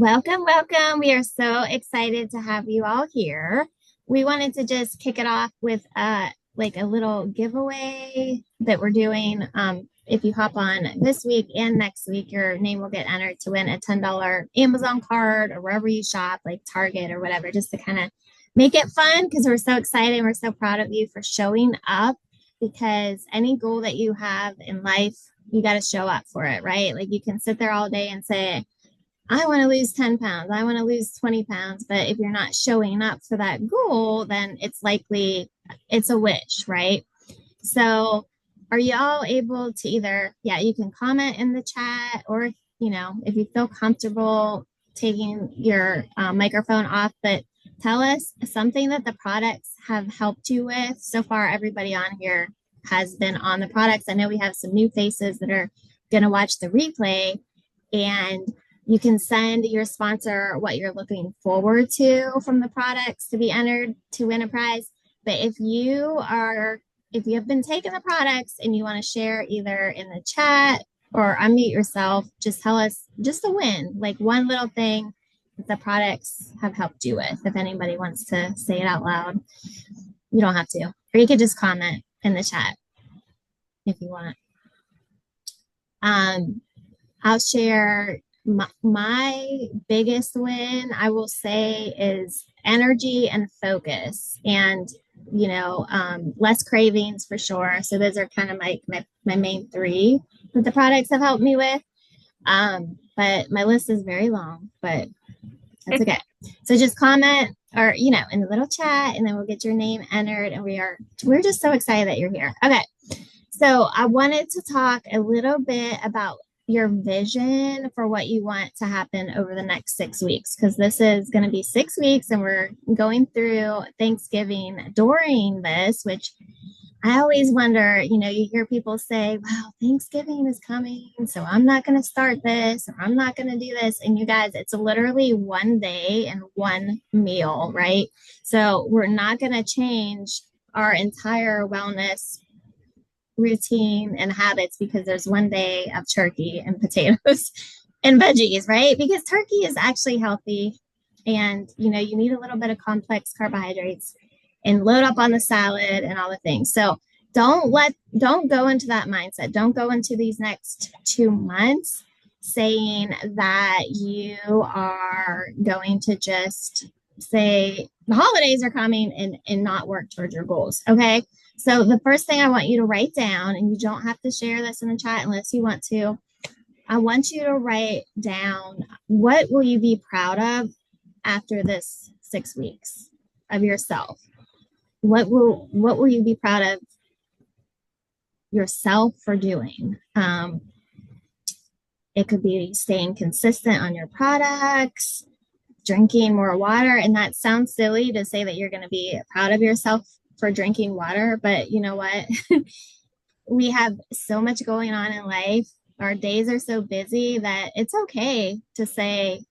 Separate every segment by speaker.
Speaker 1: Welcome, welcome. We are so excited to have you all here. We wanted to just kick it off with like a little giveaway that we're doing. If you hop on this week and next week, your name will get entered to win a $10 Amazon card or wherever you shop, like Target or whatever, just to kind of make it fun because we're so excited. We're so proud of you for showing up because any goal that you have in life, you got to show up for it, right? Like you can sit there all day and say, I want to lose 10 pounds. I want to lose 20 pounds. But if you're not showing up for that goal, then it's likely it's a wish, right? So are y'all able to either, yeah, you can comment in the chat or, if you feel comfortable taking your microphone off, but tell us something that the products have helped you with. So far, everybody on here has been on the products. I know we have some new faces that are going to watch the replay, and you can send your sponsor what you're looking forward to from the products to be entered to win a prize. But if you have been taking the products and you want to share either in the chat or unmute yourself, just tell us just a win, like one little thing that the products have helped you with. If anybody wants to say it out loud, you don't have to. Or you could just comment in the chat if you want. I'll share my biggest win, I will say, is energy and focus and, less cravings for sure. So those are kind of my main three that the products have helped me with. But my list is very long, but that's okay. So just comment or, in the little chat, and then we'll get your name entered. And we're just so excited that you're here. Okay. So I wanted to talk a little bit about your vision for what you want to happen over the next 6 weeks, because this is going to be 6 weeks and we're going through Thanksgiving during this, which I always wonder, you hear people say, wow, Thanksgiving is coming, so I'm not going to start this or I'm not going to do this. And you guys, it's literally one day and one meal, right? So we're not going to change our entire wellness routine and habits because there's one day of turkey and potatoes and veggies, right? Because turkey is actually healthy, and you need a little bit of complex carbohydrates and load up on the salad and all the things. So don't go into that mindset. Don't go into these next 2 months saying that you are going to just say the holidays are coming and not work towards your goals. Okay. So the first thing I want you to write down, and you don't have to share this in the chat unless you want to, I want you to write down what will you be proud of after this 6 weeks of yourself. What will you be proud of yourself for doing? It could be staying consistent on your products, drinking more water. And that sounds silly to say that you're going to be proud of yourself for drinking water, but you know what? We have so much going on in life. Our days are so busy that it's okay to say,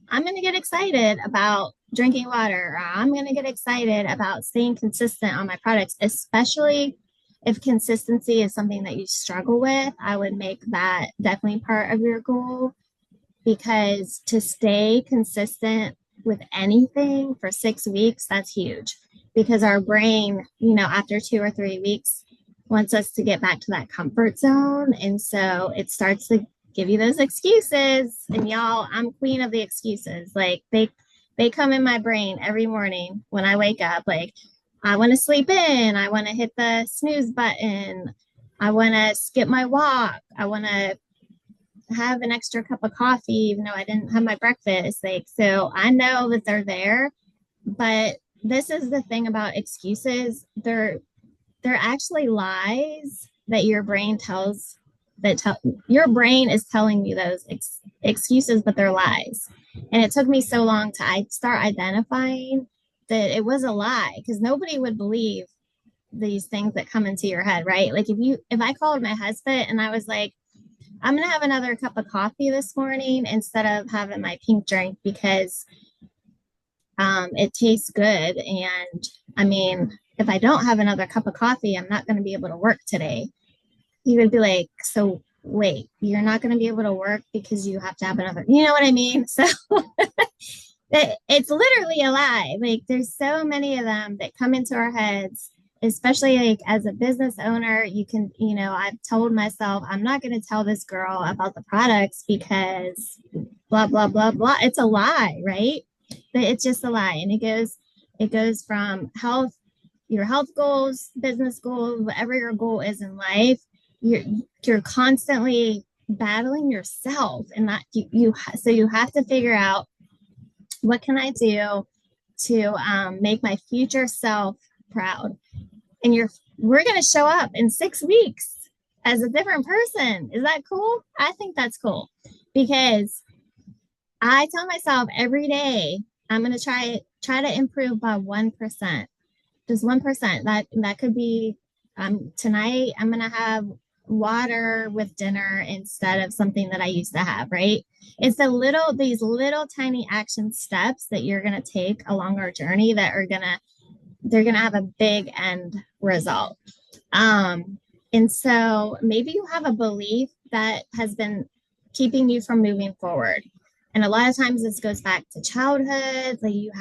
Speaker 1: I'm going to get excited about drinking water. Or I'm going to get excited about staying consistent on my products, especially if consistency is something that you struggle with. I would make that definitely part of your goal, because to stay consistent with anything for 6 weeks, that's huge, because our brain, after 2 or 3 weeks wants us to get back to that comfort zone. And so it starts to give you those excuses. And y'all, I'm queen of the excuses. Like they come in my brain every morning when I wake up. Like, I want to sleep in. I want to hit the snooze button. I want to skip my walk. I want to have an extra cup of coffee, even though I didn't have my breakfast. Like, so I know that they're there, but this is the thing about excuses. They're actually lies that your brain tells your brain is telling you those excuses, but they're lies. And it took me so long to start identifying that it was a lie, because nobody would believe these things that come into your head, right? Like if I called my husband and I was like, I'm going to have another cup of coffee this morning instead of having my pink drink because it tastes good. And I mean, if I don't have another cup of coffee, I'm not going to be able to work today. He would be like, so wait, you're not going to be able to work because you have to have another, you know what I mean? So it's literally a lie. Like there's so many of them that come into our heads, especially like as a business owner. You can, I've told myself, I'm not going to tell this girl about the products because blah, blah, blah, blah. It's a lie, right? But it's just a lie. And it goes from health, your health goals, business goals, whatever your goal is in life, you're you're constantly battling yourself, and that so you have to figure out what can I do to make my future self proud. And we're going to show up in 6 weeks as a different person. Is that cool? I think that's cool because I tell myself every day I'm going to try to improve by 1%, just 1%. That could be tonight I'm going to have water with dinner instead of something that I used to have, right? It's these little tiny action steps that you're going to take along our journey that they're going to have a big end result. And so maybe you have a belief that has been keeping you from moving forward. And a lot of times this goes back to childhood. Like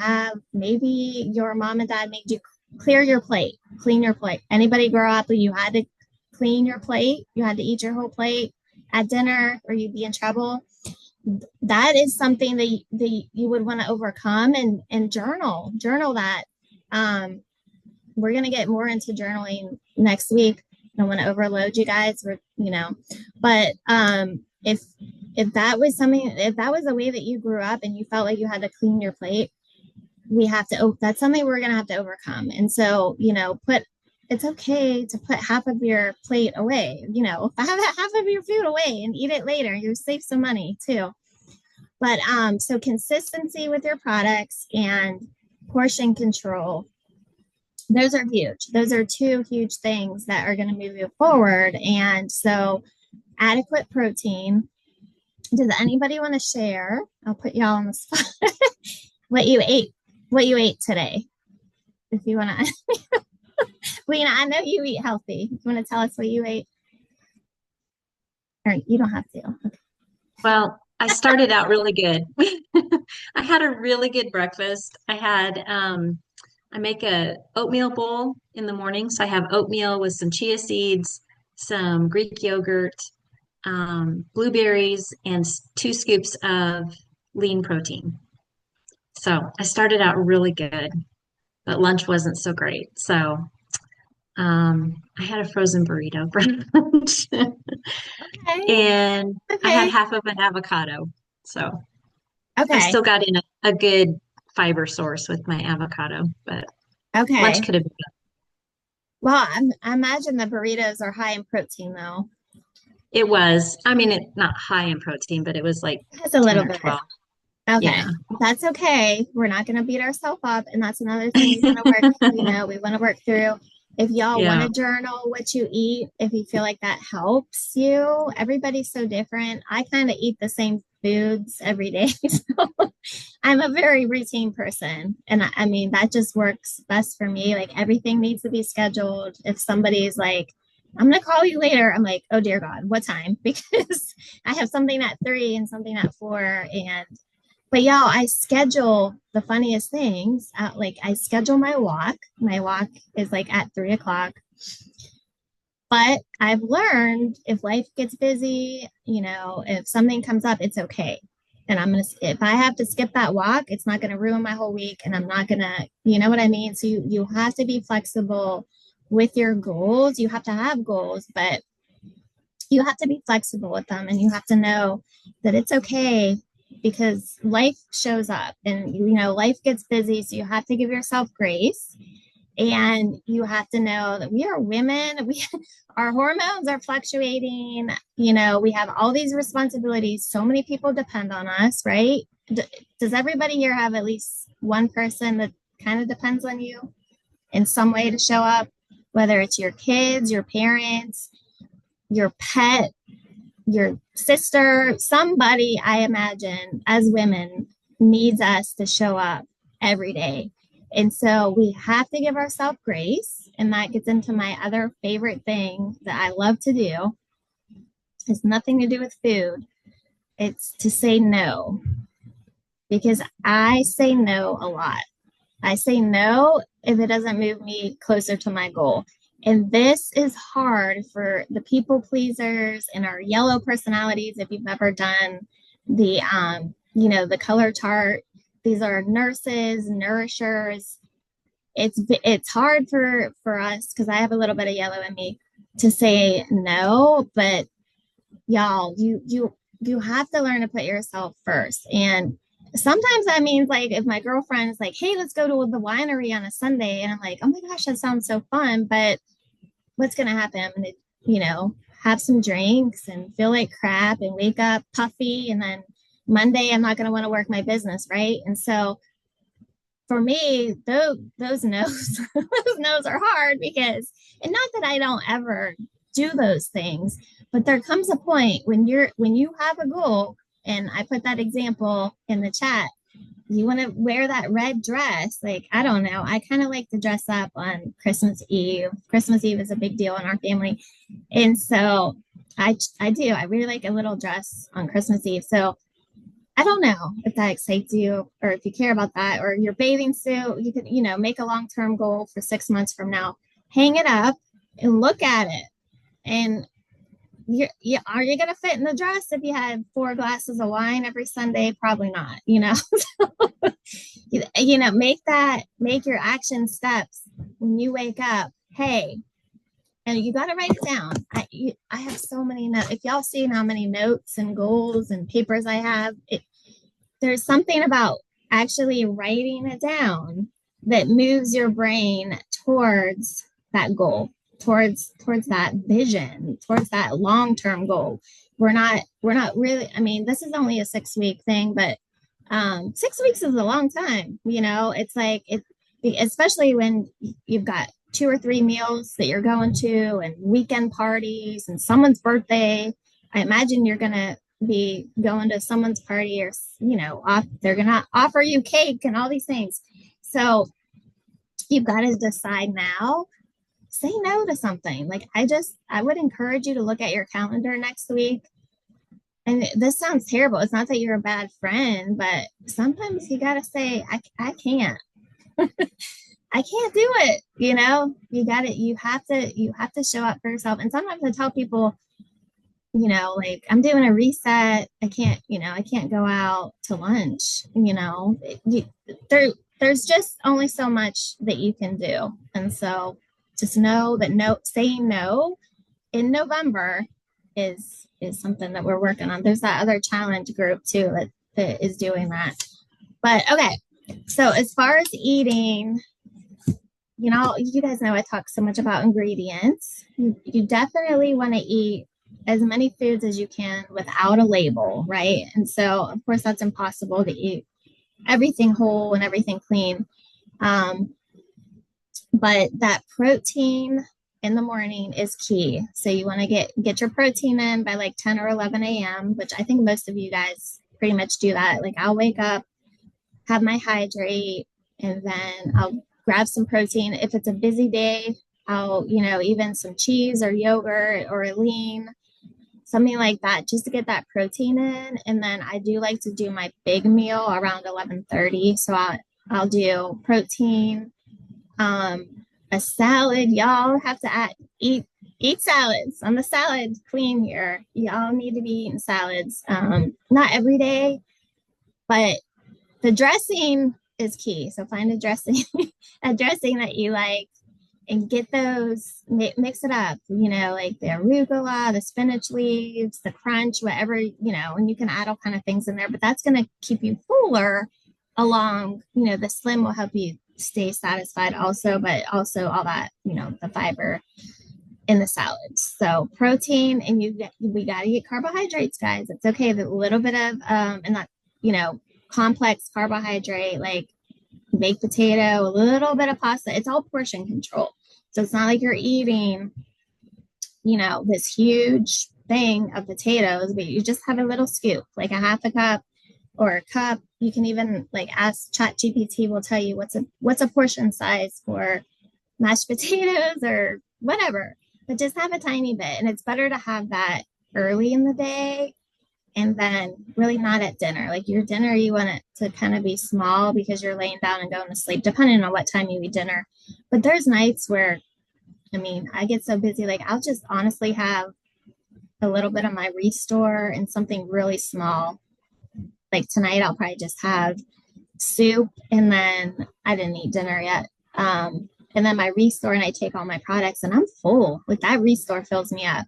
Speaker 1: maybe your mom and dad made you clean your plate. Anybody grow up where you had to clean your plate? You had to eat your whole plate at dinner or you'd be in trouble. That is something that you would want to overcome and journal that. We're going to get more into journaling next week. I don't want to overload you guys. But if that was a way that you grew up and you felt like you had to clean your plate, that's something we're going to have to overcome. And so, it's okay to put half of your plate away, have half of your food away and eat it later. You save some money too. But so consistency with your products and portion control, those are huge. Those are two huge things that are going to move you forward. And so adequate protein. Does anybody want to share? I'll put y'all on the spot. what you ate today. If you want to, Lena, I know you eat healthy. You want to tell us what you ate? All right, you don't have to. Okay.
Speaker 2: Well, I started out really good. I had a really good breakfast. I make a oatmeal bowl in the morning. So I have oatmeal with some chia seeds, some Greek yogurt, blueberries, and 2 scoops of lean protein. So I started out really good, but lunch wasn't so great. So I had a frozen burrito for lunch.
Speaker 1: Okay.
Speaker 2: And I had
Speaker 1: Okay.
Speaker 2: half of an avocado. So I
Speaker 1: Okay.
Speaker 2: still got in a good fiber source with my avocado, but lunch
Speaker 1: Okay.
Speaker 2: could have been.
Speaker 1: Well, I imagine the burritos are high in protein, though.
Speaker 2: It was, I mean, not high in protein, but it was like
Speaker 1: Just a
Speaker 2: 10
Speaker 1: little
Speaker 2: or
Speaker 1: bit.
Speaker 2: 12.
Speaker 1: Okay.
Speaker 2: Yeah.
Speaker 1: That's okay. We're not going to beat ourselves up. And that's another thing we want to work, we want to work through. If y'all want
Speaker 2: Yeah.
Speaker 1: to journal what you eat, if you feel like that helps you, everybody's so different. I kind of eat the same foods every day. So I'm a very routine person. And I mean, that just works best for me. Like everything needs to be scheduled. If somebody's like, I'm going to call you later, I'm like, oh dear God, what time? Because I have something at 3 and something at 4. But y'all, I schedule the funniest things. Like I schedule my walk. My walk is like at 3 o'clock. But I've learned if life gets busy, if something comes up, it's okay. And if I have to skip that walk, it's not gonna ruin my whole week. And I'm not gonna, you know what I mean? So you have to be flexible with your goals. You have to have goals, but you have to be flexible with them and you have to know that it's okay because life shows up and life gets busy, so you have to give yourself grace and you have to know that we are women. Our hormones are fluctuating. We have all these responsibilities. So many people depend on us, right? Does everybody here have at least one person that kind of depends on you in some way to show up, whether it's your kids, your parents, your pet, your sister, somebody, I imagine, as women, needs us to show up every day. And so we have to give ourselves grace. And that gets into my other favorite thing that I love to do. It's nothing to do with food. It's to say no, because I say no a lot. I say no if it doesn't move me closer to my goal. And this is hard for the people pleasers and our yellow personalities. If you've ever done the color chart, these are nurses, nourishers. It's hard for us because I have a little bit of yellow in me to say no, but y'all, you have to learn to put yourself first. And sometimes that means like if my girlfriend is like, hey, let's go to the winery on a Sunday, and I'm like, oh my gosh, that sounds so fun, but what's gonna happen? I'm gonna, have some drinks and feel like crap and wake up puffy, and then Monday I'm not gonna want to work my business, right? And so for me, those no's, those no's are hard because, and not that I don't ever do those things, but there comes a point when you have a goal, and I put that example in the chat. You want to wear that red dress. Like, I don't know. I kind of like to dress up on Christmas Eve. Christmas Eve is a big deal in our family. And so I do. I really like a little dress on Christmas Eve. So I don't know if that excites you or if you care about that, or your bathing suit. You could, make a long term goal for 6 months from now, hang it up and look at it. And are you going to fit in the dress if you had 4 glasses of wine every Sunday? Probably not, make your action steps when you wake up. Hey, and you got to write it down. I have so many notes. If y'all seen how many notes and goals and papers I have, there's something about actually writing it down that moves your brain towards that goal, towards that vision, towards that long-term goal. We're not really, I mean, this is only a 6-week thing, but 6 weeks is a long time. It's like especially when you've got 2 or 3 meals that you're going to and weekend parties and someone's birthday. I imagine you're going to be going to someone's party, or, they're going to offer you cake and all these things. So you've got to decide now, say no to something. Like, I would encourage you to look at your calendar next week. And this sounds terrible. It's not that you're a bad friend, but sometimes you got to say, I can't. I can't do it. You have to show up for yourself. And sometimes I tell people, like, I'm doing a reset. I can't go out to lunch. There's just only so much that you can do. And so just know that saying no in November is something that we're working on. There's that other challenge group too that is doing that. But okay. So as far as eating, you guys know I talk so much about ingredients. You definitely want to eat as many foods as you can without a label, right? And so, of course, that's impossible to eat everything whole and everything clean. But that protein in the morning is key. So you want to get your protein in by like 10 or 11 a.m., which I think most of you guys pretty much do that. Like, I'll wake up, have my hydrate, and then I'll grab some protein. If it's a busy day, I'll, even some cheese or yogurt or a lean, something like that, just to get that protein in. And then I do like to do my big meal around 11:30. So I'll do protein, a salad. Y'all have to eat salads. I'm the salad queen here. Y'all need to be eating salads. Not every day, but the dressing is key. So find a dressing that you like, and get those, mix it up, like the arugula, the spinach leaves, the crunch, whatever, and you can add all kind of things in there, but that's going to keep you fuller along, the slim will help you stay satisfied also, but also all that, the fiber in the salads. So protein, and we got to get carbohydrates, guys. It's okay. The little bit of, and not, complex carbohydrate, like baked potato, a little bit of pasta. It's all portion control. So it's not like you're eating, this huge thing of potatoes, but you just have a little scoop, like a half a cup or a cup. You can even like ask ChatGPT will tell you what's a portion size for mashed potatoes or whatever, but just have a tiny bit. And it's better to have that early in the day and then really not at dinner. Like your dinner, you want it to kind of be small because you're laying down and going to sleep, depending on what time you eat dinner. But there's nights where, I mean, I get so busy, like I'll just honestly have a little bit of my Restore and something really small. Like tonight, I'll probably just have soup and then I didn't eat dinner yet. And then my Restore, and I take all my products and I'm full. Like that Restore fills me up.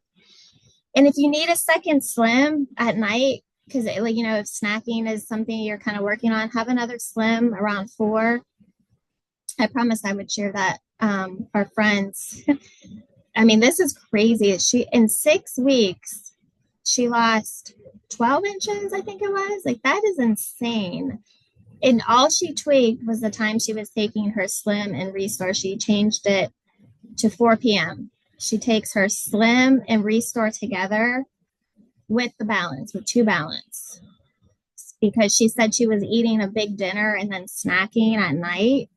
Speaker 1: And if you need a second slim at night, because like if snacking is something you're kind of working on, have another slim around 4. I promised I would share that. Our friends, I mean, this is crazy. She in 6 weeks, she lost 12 inches, I think it was. Like that is insane. And all she tweaked was the time she was taking her slim and Restore. She changed it to 4 p.m. She takes her slim and Restore together with the balance, with 2 balance, because she said she was eating a big dinner and then snacking at night.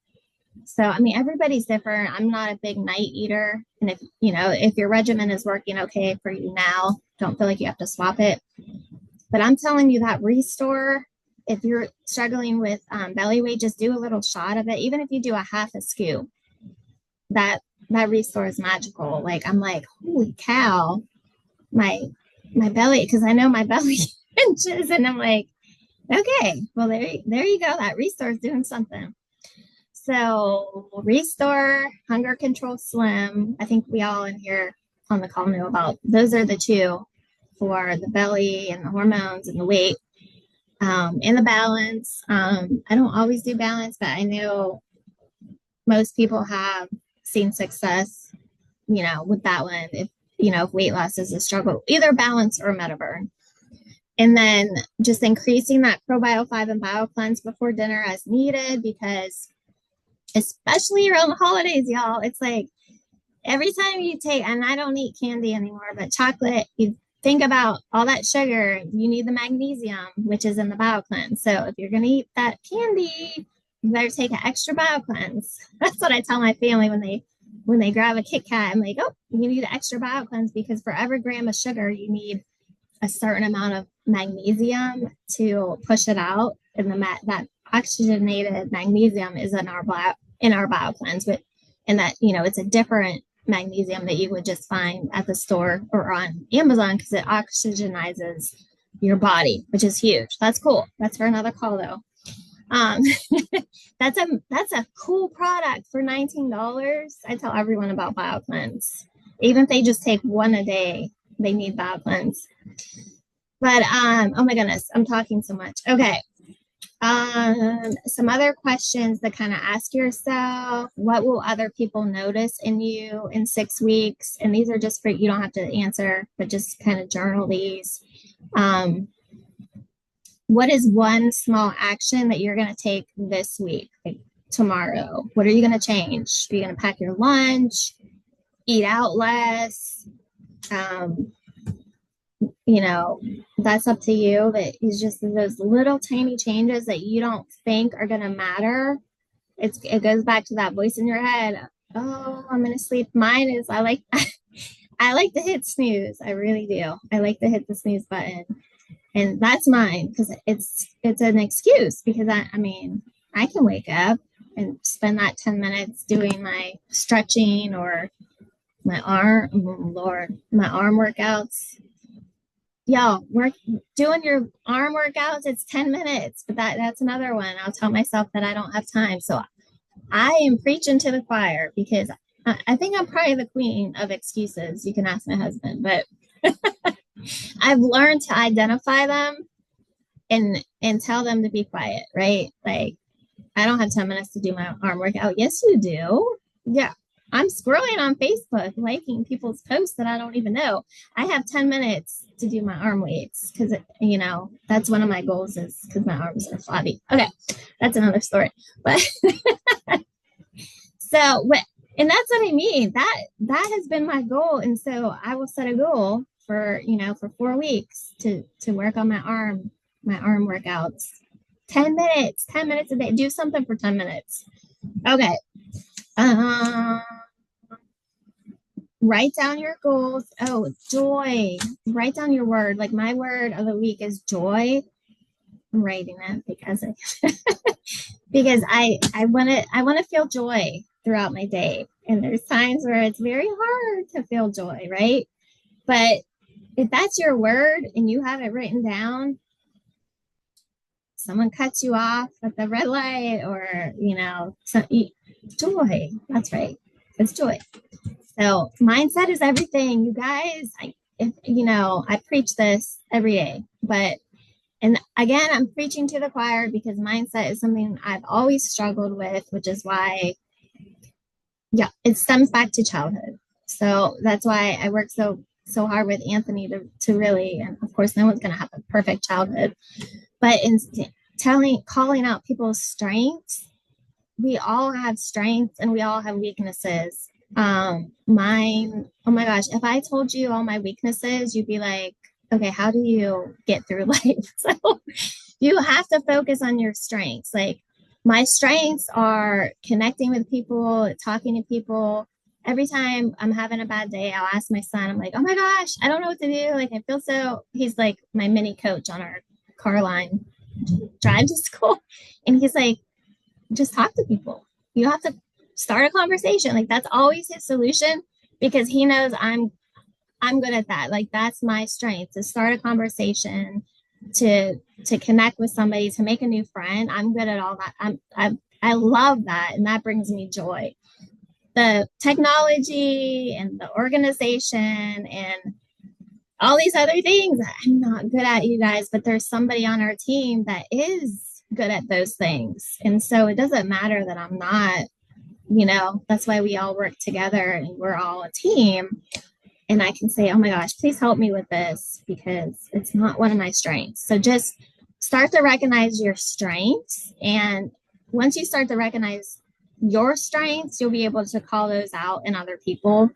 Speaker 1: So, I mean, everybody's different. I'm not a big night eater. And if your regimen is working okay for you now, don't feel like you have to swap it. But I'm telling you that Restore, if you're struggling with belly weight, just do a little shot of it. Even if you do a half a scoop, that Restore is magical. Like I'm like, holy cow, my belly, because I know my belly inches, and I'm like, okay, well there you go. That Restore is doing something. So Restore, Hunger Control Slim. I think we all in here on the call knew about those are the 2 for the belly and the hormones and the weight. And the balance. I don't always do balance, but I know most people have seen success, with that one. If weight loss is a struggle, either balance or MetaBurn. And then just increasing that ProBio 5 and BioCleanse before dinner as needed, because especially around the holidays, y'all, it's like every time you take, and I don't eat candy anymore, but chocolate, you think about all that sugar, you need the magnesium, which is in the BioCleanse. So if you're going to eat that candy, you better take an extra BioCleanse. That's what I tell my family when they grab a Kit Kat. I'm like, oh, you need an extra BioCleanse, because for every gram of sugar, you need a certain amount of magnesium to push it out. And that oxygenated magnesium is in our BioCleanse, but and that it's a different magnesium that you would just find at the store or on Amazon, because it oxygenizes your body, which is huge. That's cool. That's for another call though. That's a cool product for $19. I tell everyone about BioCleanse. Even if they just take one a day, they need BioCleanse. But oh my goodness, I'm talking so much. Okay. Some other questions that kind of ask yourself: what will other people notice in you in 6 weeks? And these are just for, you don't have to answer, but just kind of journal these. What is one small action that you're going to take this week, like tomorrow? What are you going to change? Are you going to pack your lunch, eat out less? That's up to you. But it's just those little tiny changes that you don't think are going to matter. It goes back to that voice in your head. Oh, I'm going to sleep. Mine is, I like to hit snooze. I really do. I like to hit the snooze button. And that's mine, because it's an excuse, because I mean, I can wake up and spend that 10 minutes doing my stretching or my arm workouts. Y'all, doing your arm workouts, it's 10 minutes, but that's another one. I'll tell myself that I don't have time. So I am preaching to the choir, because I think I'm probably the queen of excuses. You can ask my husband, but I've learned to identify them and tell them to be quiet, right? Like, I don't have 10 minutes to do my arm workout. Yes, you do. Yeah. I'm scrolling on Facebook, liking people's posts that I don't even know. I have 10 minutes to do my arm weights, because, that's one of my goals, is because my arms are flabby. Okay. That's another story. But and that's what I mean. That has been my goal. And so I will set a goal for 4 weeks to work on my arm workouts. 10 minutes a day. Do something for 10 minutes. Okay. Write down your goals. Oh, joy. Write down your word. Like my word of the week is joy. I'm writing it because I want to feel joy throughout my day. And there's times where it's very hard to feel joy, right? But if that's your word and you have it written down, someone cuts you off at the red light or, joy. That's right. It's joy. So mindset is everything, you guys. I preach this every day, but and again, I'm preaching to the choir because mindset is something I've always struggled with, which is why, yeah, it stems back to childhood. So that's why I work so hard with Anthony to really, and of course, no one's going to have a perfect childhood, but in calling out people's strengths, we all have strengths and we all have weaknesses. Mine, oh my gosh, if I told you all my weaknesses, you'd be like, okay, how do you get through life? So you have to focus on your strengths. Like my strengths are connecting with people, talking to people. Every time I'm having a bad day, I'll ask my son, I'm like, oh my gosh, I don't know what to do. Like I feel so, he's like my mini coach on our car line drive to school. And he's like, just talk to people. You have to start a conversation. Like that's always his solution because he knows I'm good at that. Like that's my strength to start a conversation, to connect with somebody, to make a new friend. I'm good at all that. I love that, and that brings me joy. The technology and the organization and all these other things I'm not good at, you guys, but there's somebody on our team that is good at those things. And so it doesn't matter that I'm not, that's why we all work together and we're all a team. And I can say, oh my gosh, please help me with this because it's not one of my strengths. So just start to recognize your strengths. And once you start to recognize your strengths, you'll be able to call those out in other people,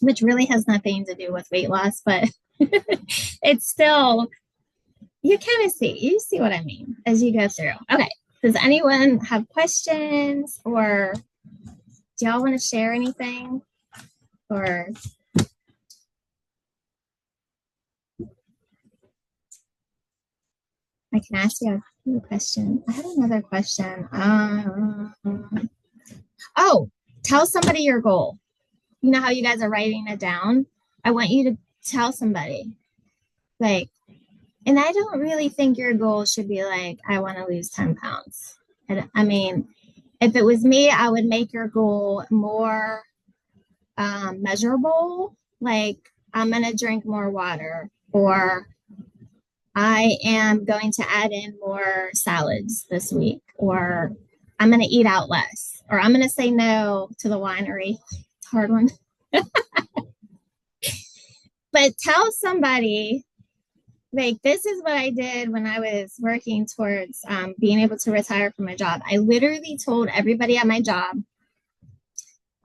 Speaker 1: which really has nothing to do with weight loss, but it's still, you see what I mean as you go through. Okay. Does anyone have questions or do y'all want to share anything? Or I can ask you a question. I have another question. Oh, tell somebody your goal. You know how you guys are writing it down? I want you to tell somebody, like, and I don't really think your goal should be like, I want to lose 10 pounds. I mean, if it was me, I would make your goal more measurable. Like, I'm going to drink more water, or I am going to add in more salads this week, or I'm going to eat out less, or I'm going to say no to the winery. It's a hard one. But tell somebody, like, this is what I did when I was working towards being able to retire from my job. I literally told everybody at my job,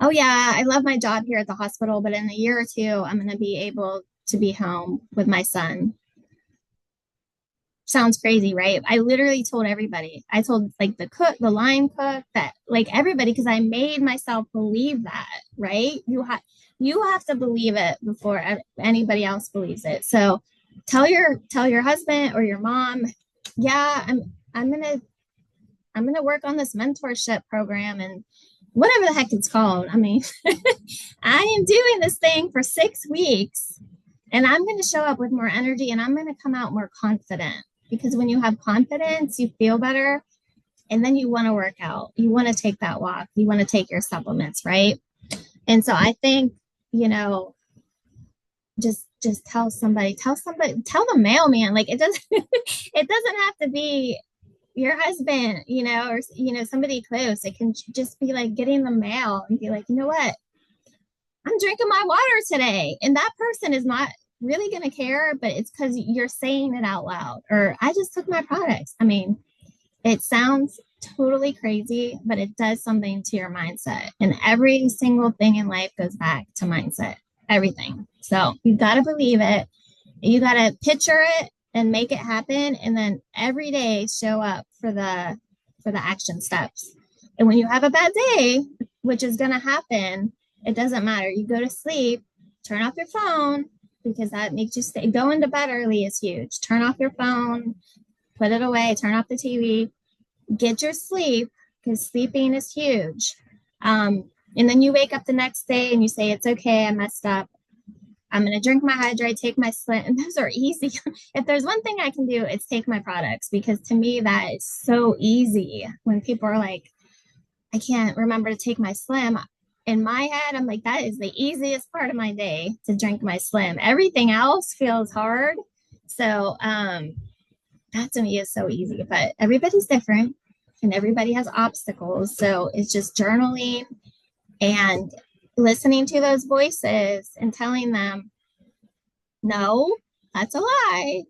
Speaker 1: oh, yeah, I love my job here at the hospital, but in a year or two, I'm going to be able to be home with my son. Sounds crazy, right? I literally told everybody. I told like the cook, the line cook, that like everybody, because I made myself believe that, right? You have to believe it before anybody else believes it. So tell your husband or your mom, yeah, I'm gonna work on this mentorship program and whatever the heck it's called. I mean, I am doing this thing for 6 weeks and I'm going to show up with more energy and I'm going to come out more confident, because when you have confidence, you feel better and then you want to work out. You want to take that walk. You want to take your supplements, right? And so I think, you know, just tell somebody, tell the mailman, like it doesn't it doesn't have to be your husband, or somebody close. It can just be like getting the mail and be like, you know what? I'm drinking my water today. And that person is not really going to care, but it's because you're saying it out loud. Or I just took my products. I mean, it sounds totally crazy, but it does something to your mindset. And every single thing in life goes back to mindset, everything. So you got to believe it. You got to picture it and make it happen. And then every day show up for the action steps. And when you have a bad day, which is going to happen, It doesn't matter. You go to sleep, turn off your phone because that makes you stay. Going to bed early is huge. Turn off your phone, put it away, turn off the TV, get your sleep because sleeping is huge. And then you wake up the next day and you say, it's okay, I messed up. I'm going to drink my hydrate, take my Slim. And those are easy. If there's one thing I can do, it's take my products because to me, that is so easy. When people are like, I can't remember to take my Slim. In my head, I'm like, that is the easiest part of my day to drink my Slim. Everything else feels hard. So that to me is so easy, but everybody's different and everybody has obstacles. So it's just journaling and listening to those voices and telling them, no, that's a lie.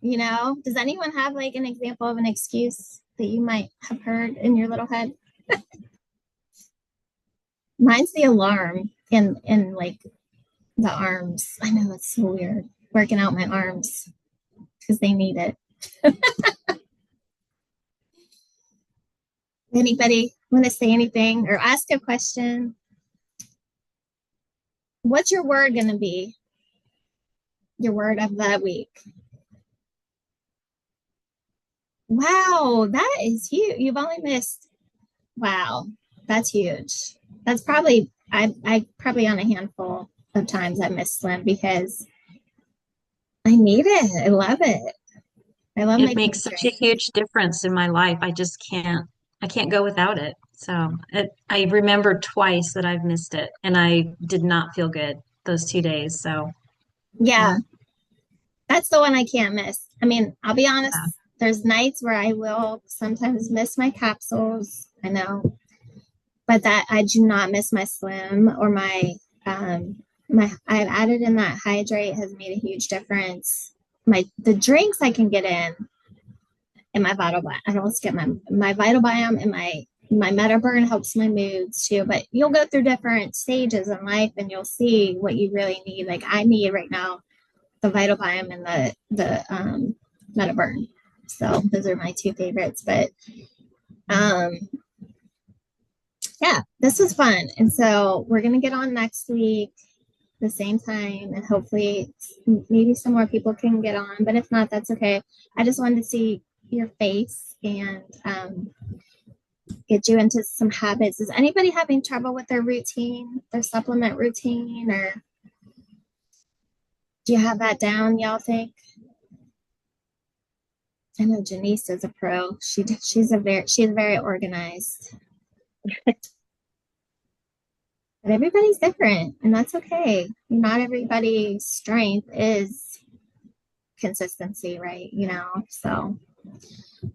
Speaker 1: Does anyone have like an example of an excuse that you might have heard in your little head? Mine's the alarm in like the arms. I know it's so weird working out my arms because they need it. Anybody want to say anything or ask a question? What's your word going to be? Your word of the week. Wow, that is huge. You've only missed. Wow, that's huge. That's probably I probably on a handful of times I missed Slim because I need it. I love it. I love
Speaker 2: It
Speaker 1: my
Speaker 2: makes such a
Speaker 1: drink.
Speaker 2: huge difference in my life. I can't go without it. I remember twice that I've missed it and I did not feel good those 2 days. So, yeah,
Speaker 1: Yeah, that's the one I can't miss. I mean, I'll be honest,
Speaker 2: yeah.
Speaker 1: there's nights where I will sometimes miss my capsules. I know, but that I do not miss my Slim or my I've added in that hydrate has made a huge difference. The drinks I can get in my vital biome. I don't skip my vital biome and my metaburn helps my moods too. But you'll go through different stages in life and you'll see what you really need. Like I need right now the vital biome and the metaburn. So those are my two favorites. But um yeah, this was fun. And so we're gonna get on next week the same time and hopefully maybe some more people can get on, but if not, that's okay. I just wanted to see your face and get you into some habits. Is anybody having trouble with their routine, their supplement routine, or do you have that down, y'all think? I know Janice is a pro. She's very organized. But everybody's different, and that's okay. Not everybody's strength is consistency, right? So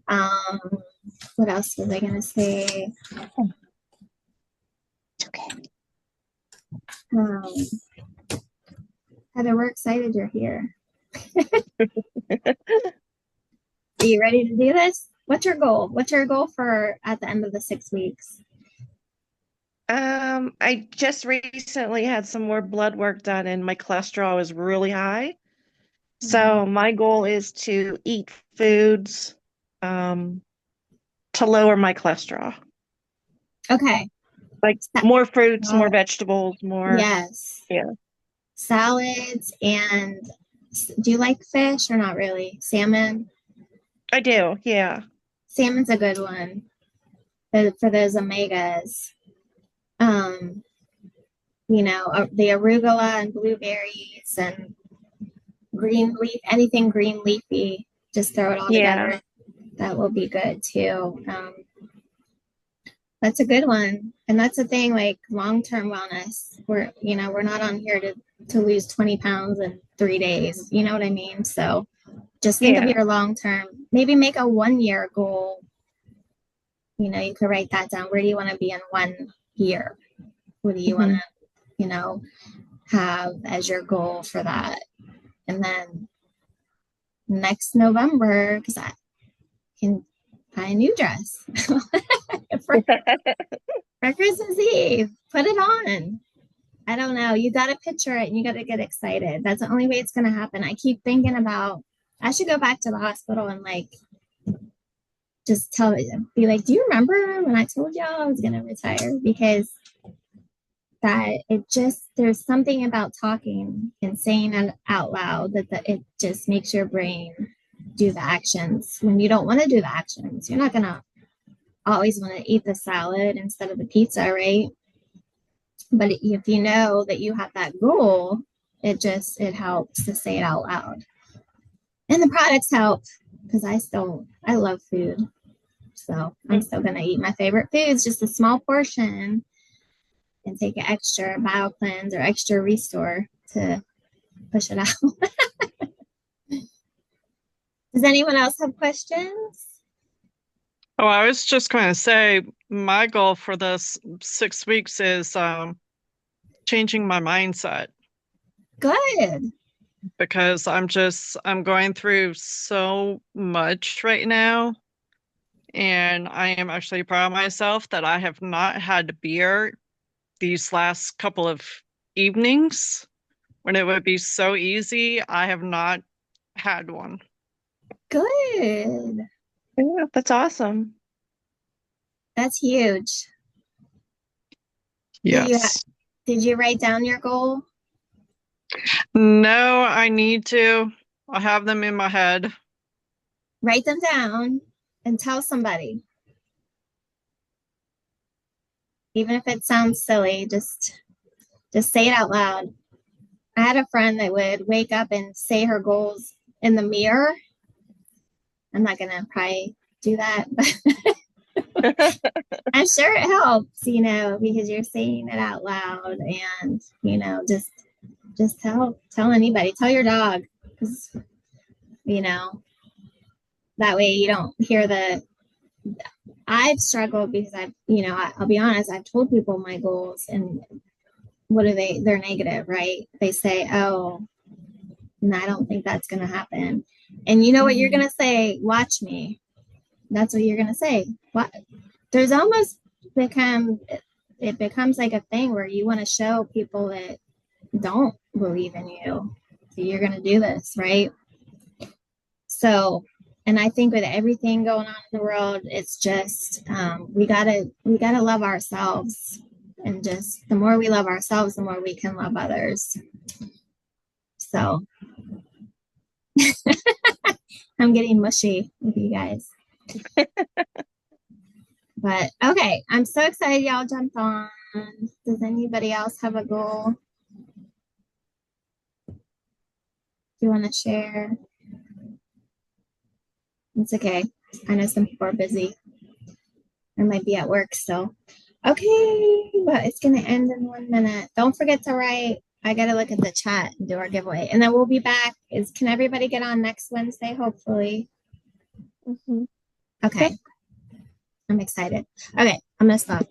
Speaker 1: um, what else was I gonna say?
Speaker 2: Okay.
Speaker 1: Um, Heather, we're excited you're here. Are you ready to do this? What's your goal? What's your goal for at the end of the 6 weeks?
Speaker 3: I just recently had some more blood work done and my cholesterol is really high. So my goal is to eat foods to lower my cholesterol.
Speaker 1: Okay.
Speaker 3: Like more fruits, more vegetables, more.
Speaker 1: Yes.
Speaker 3: Yeah.
Speaker 1: Salads and do you like fish or not really? Salmon?
Speaker 3: I do, yeah.
Speaker 1: Salmon's a good one for those omegas. Um, the arugula and blueberries and green leaf, anything green leafy, just throw it all together. That will be good too. That's a good one. And that's the thing, like long-term wellness. We're not on here to lose 20 pounds in 3 days. You know what I mean? So just think of your long-term, maybe make a 1 year goal. You could write that down. Where do you want to be in 1 year? What do you want to, have as your goal for that? And then next November, because I can buy a new dress for Christmas Eve. Put it on. I don't know. You got to picture it and you got to get excited. That's the only way it's going to happen. I keep thinking about, I should go back to the hospital and just be like, do you remember when I told y'all I was going to retire? Because that there's something about talking and saying it out loud that it just makes your brain do the actions when you don't want to do the actions. You're not going to always want to eat the salad instead of the pizza, right? But if you know that you have that goal, it helps to say it out loud. And the products help because I love food. So I'm still going to eat my favorite foods, just a small portion, and take an extra BioCleanse or extra Restore to push it out. Does anyone else have questions?
Speaker 4: Oh, I was just going to say my goal for this 6 weeks is changing my mindset
Speaker 1: Good.
Speaker 4: because I'm going through so much right now. And I am actually proud of myself that I have not had beer these last couple of evenings when it would be so easy. I have not had one.
Speaker 1: Good.
Speaker 3: Yeah, that's awesome.
Speaker 1: That's huge.
Speaker 4: Yes.
Speaker 1: Did you write down your goal?
Speaker 4: No, I need to. I have them in my head.
Speaker 1: Write them down and tell somebody. Even if it sounds silly, just say it out loud. I had a friend that would wake up and say her goals in the mirror. I'm not gonna probably do that, but I'm sure it helps, because you're saying it out loud, and just tell anybody, tell your dog, because that way you don't hear I've struggled because I'll be honest, I've told people my goals, and what are they're negative, right? They say, oh, no, I don't think that's gonna happen. And you know what you're gonna say? Watch me. That's what you're gonna say. What? There's almost it becomes like a thing where you want to show people that don't believe in you. So you're gonna do this, right? So, and I think with everything going on in the world, it's just we gotta love ourselves, and just the more we love ourselves, the more we can love others. So I'm getting mushy with you guys. But okay, I'm so excited y'all jumped on. Does anybody else have a goal? Do you want to share? It's okay. I know some people are busy. I might be at work still. Okay, but it's going to end in 1 minute. Don't forget to write. I got to look at the chat and do our giveaway. And then we'll be back. Can everybody get on next Wednesday, hopefully?
Speaker 3: Mm-hmm.
Speaker 1: Okay. I'm excited. Okay, I'm going to stop.